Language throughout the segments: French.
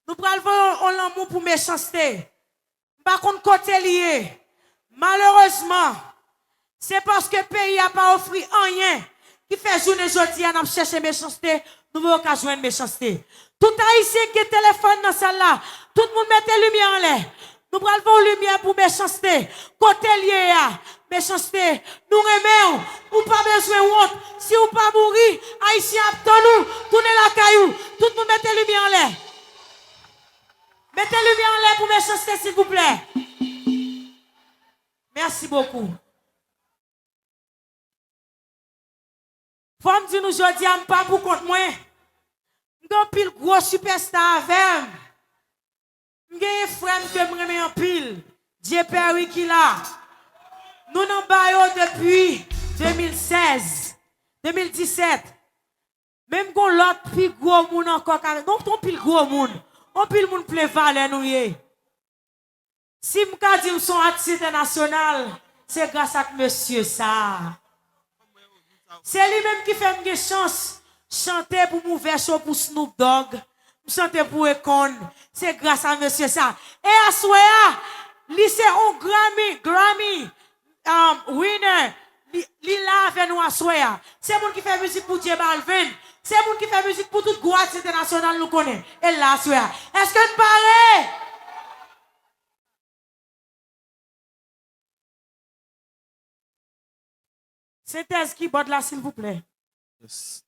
Nous prenons l'amour pour méchanceté. Par contre, côté lié. Malheureusement, c'est parce que le pays n'a pas offert rien qui fait journée aujourd'hui à nous chercher méchanceté, nous ne pouvons pas joindre méchanceté. Tout haïtien qui est téléphone dans celle là, tout le monde mette lumière en l'air. Nous prenons lumière pour méchanceté. Côté lié à méchanceté, nous remettons, ou pas besoin de honte. Si ou pas mourir, haïtien attend nous, tournez la caillou, tout le monde mette lumière en l'air. Mettez lumière en l'air pour méchanceté, s'il vous plaît. Merci beaucoup. Faut me dire nous aujourd'hui, je ne pas pour contre moi. Je suis pile gros superstar avec. Je suis un frère que je remets en pile. Dieu Perry qui là. Nous n'en baillons depuis 2016, 2017. Même quand l'autre plus gros monde encore, non, ton pile gros monde. On pile monde plein valeur nous y. Si je dis son artiste international, c'est grâce à monsieur ça. C'est lui-même qui fait une chance chanter pour m'ouvrir show pour Snoop Dogg, chanter pour Econ. C'est grâce à monsieur ça. Et à Soya, lui c'est un Grammy winner. Lui là avec nous à Soya. C'est lui qui fait musique pour J Balvin. C'est lui qui fait musique pour toute Guadeloupe internationale nous connaît. Et là à Soya. Est-ce que tu parles? C'est thèse qui borde là, s'il vous plaît. Yes.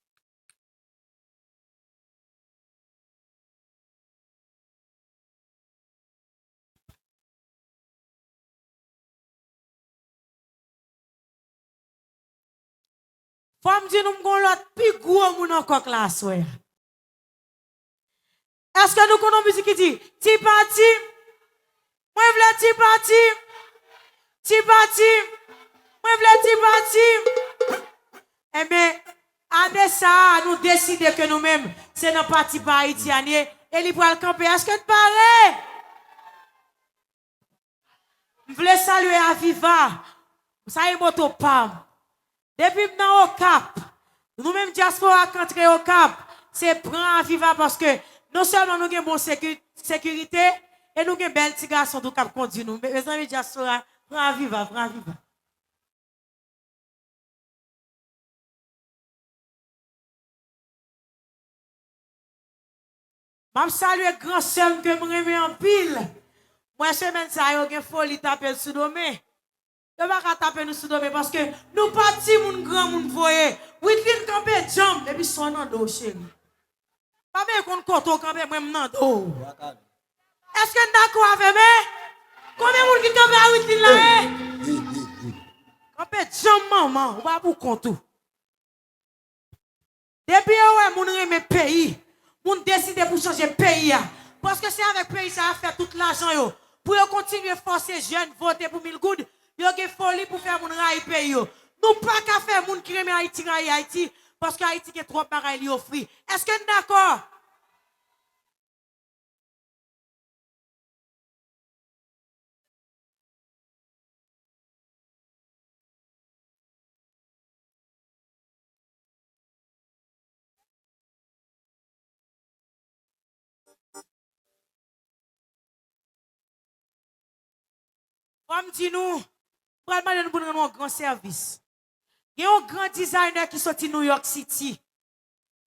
Faut me dire nous avons l'autre plus gros moun encore là, soeur. Est-ce que nous connaissons musique qui dit ti parti? Moi v'le ti parti. Ti parti. Moi v'le ti parti. Eh bien, en ça, nous décidons que nous-mêmes, c'est notre parti par haïtien et il va le camper. Est-ce que tu parles? Je voulais saluer Aviva. Ça y est, moto pam. Depuis maintenant au Cap, nous-mêmes diaspora qui entrons au Cap, c'est prendre Aviva parce que non seulement nous avons une bonne sécurité, et nous avons une belle petite garçon du Cap conduit nous. Mes amis diaspora, prends Aviva, prends Aviva. Je salue grand sœur que je remets en pile. Moi, semaine ça, il y a une folie taper sous domé. Je ne vais pas taper nous sous domé parce que nous partis, mon grand monde voyez. Oui, il campé jambe, et puis son nom d'eau chérie. Pas bien qu'on compte campé même nom d'eau. Est-ce que d'accord avec moi? Combien de monde qui campé à Whitley là? Campé jambe maman, on va vous compter. Depuis ouais, mon remet pays. Pour décider pour changer le pays. Parce que c'est avec le pays ça a fait tout l'argent. Pour continuer à forcer les jeunes à voter pour Milgoud, il y a une folie pour faire mon rail pays. Nous pas qu'à faire mon qui remet Haïti parce que Haïti est trop pareil lui offrir. Est-ce que vous êtes d'accord? Comme dit nous, vraiment nous avons un grand service. Il y a un grand designer qui sorti New York City.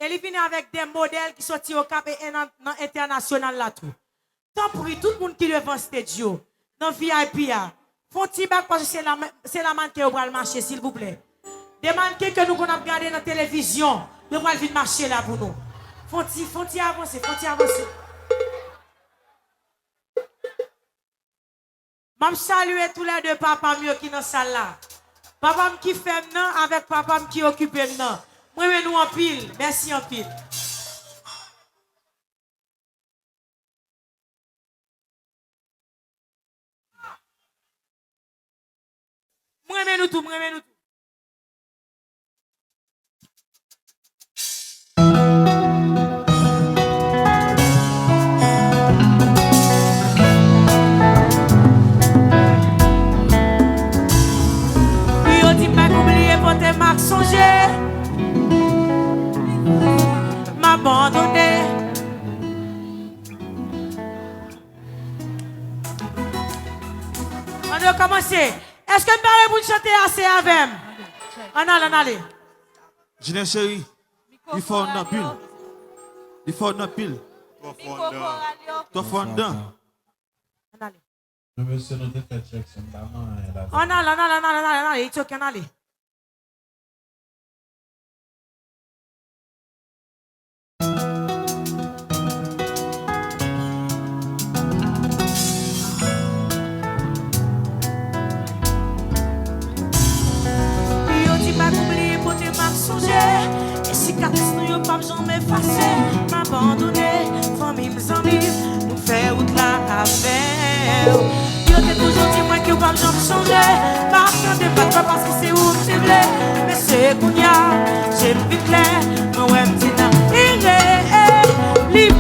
Et il vient avec des modèles qui sortent au Cap et international là tout. Tant pour tout le monde qui devant studio, dans VIP, font petit bac parce que c'est la mannequin qui va le marché, s'il vous plaît. Des mannequins que nous avons regardé dans la télévision, ils vont venir marcher là pour nous. Font-ils avancer, font-ils avancer. Je salue tous les deux papas mieux qui dans la salle là. Papa qui fait maintenant avec papa qui occupe maintenant. Moi, nous en pile. Merci en pile. Moi, nous tout, moi, nous tout. M'a songé, m'abandonner. On a commencé. Est-ce que nous parlons pour chanter assez avec? On allez. Jeune chérie, il faut un pile. Il faut un pile. Toi fondant. Le monsieur nous a fait check son maman. On allez. It's okay, on allez. Et si cicatrices nous y'ont pas jamais effacé, m'abandonner, famille, mes amis, nous faire route là avec. Yo t'es toujours dit moi que pas jamais changé, pas attendre pas parce que c'est où c'est vrai, mais c'est qu'on y a, j'ai le vite clair, moi ouais me dit non, il est libre.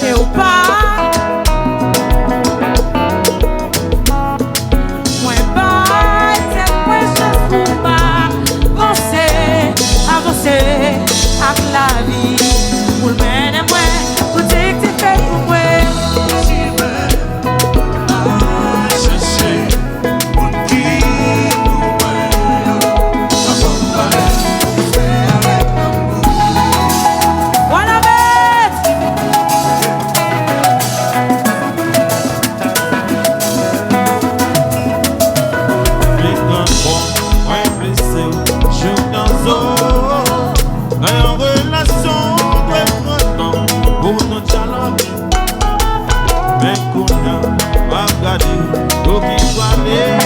Et ou pas. Avec la vie, pour le mener moi, pour dire que tu fais pour moi. Chercher pour qui Voilà bête. les grands bons, ouais blessé, joue dans eau. En relation de printemps pour notre challenge. Mais qu'on a pas regardé, l'eau qui doit aller.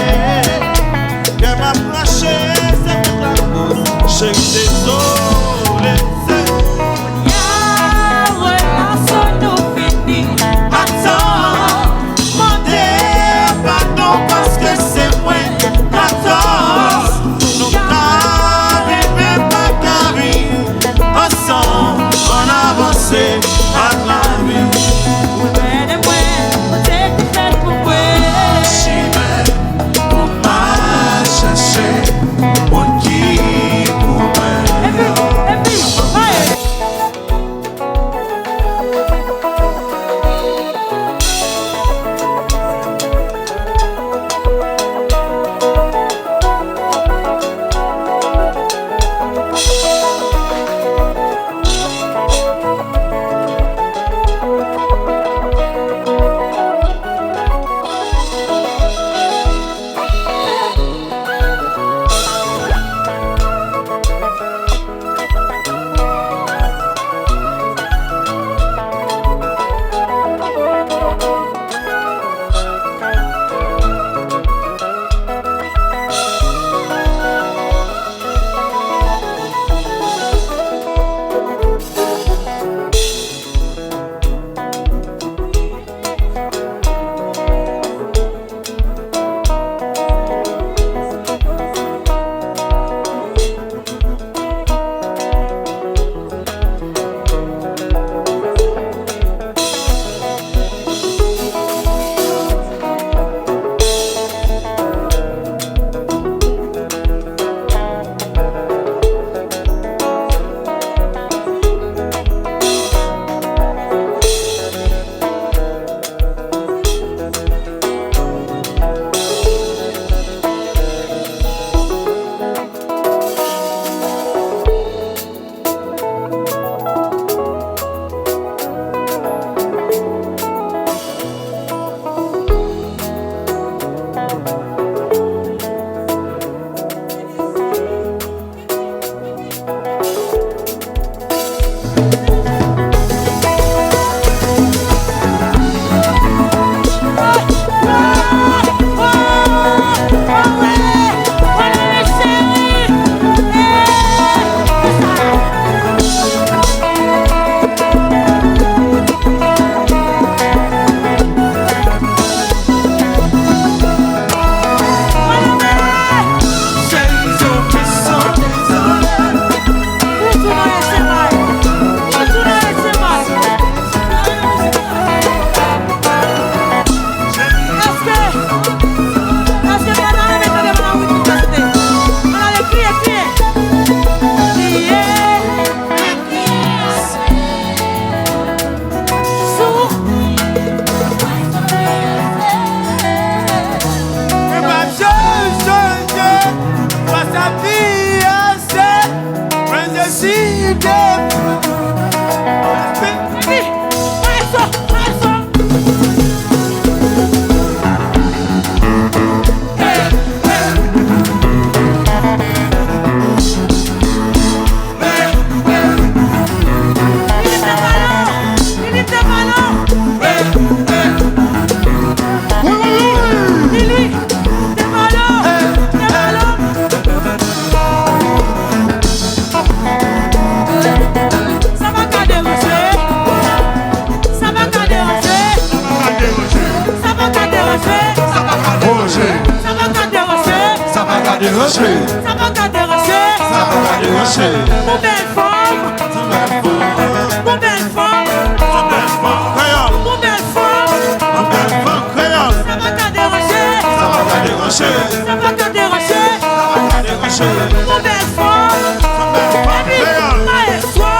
Qu'elle m'a branché, c'est toute la cause. J'ai désolé, Y'a relation nous fini. attends, demandez pardon parce que c'est moi. Attends, nous n'avons pas carré. Ensemble, on avance à la vie. Pour le mener moi, pour dire que tu fais pour moi. Chimère, pour m'a chercher, pour qui pour moi. décidé. déranger. Ça va pas déranger. Ça va pas déranger. Mon belle femme. Mon belle femme. Créole. Mon belle femme. Mon belle femme créole. Ça va pas déranger. Ça va pas déranger. Ça va pas déranger. Ça va pas déranger. Mon belle femme. Mon belle femme créole. Maestro.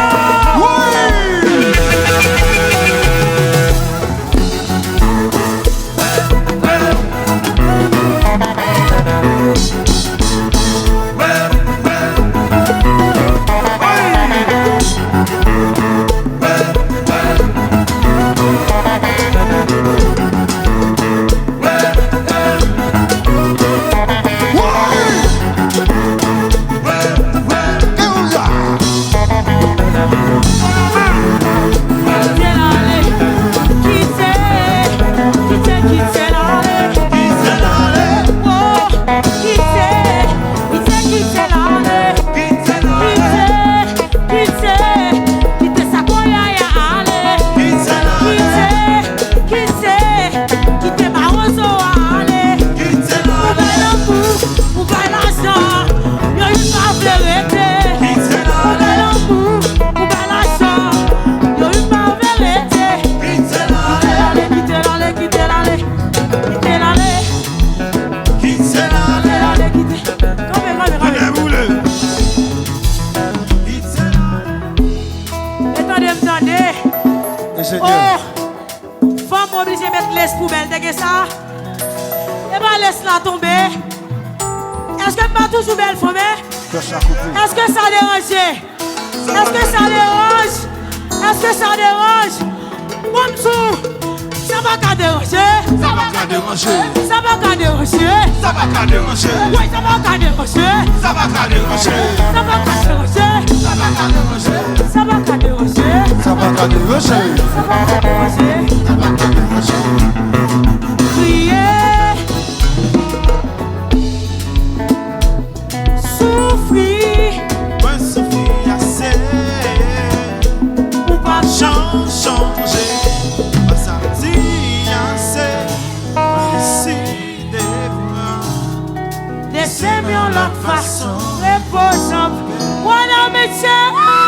Est-ce que ça dérange? Est-ce que ça dérange? Est-ce que ça dérange? Bonjour, ça va pas déranger? Ça va pas déranger. Ça va pas déranger? Ça va pas déranger. Oui, ça va pas déranger? Ça va pas déranger. Ça va pas déranger? Ça va pas déranger. Ça va pas déranger? Ça va pas déranger. Ça va pas déranger? Ça va pas déranger. Prier, souffrir, Ouais, Sophie, assez. ou pas Changer. Pas samedi, assez. Ici, des bras. laisser mieux l'autre façon, reposant, voilà métier.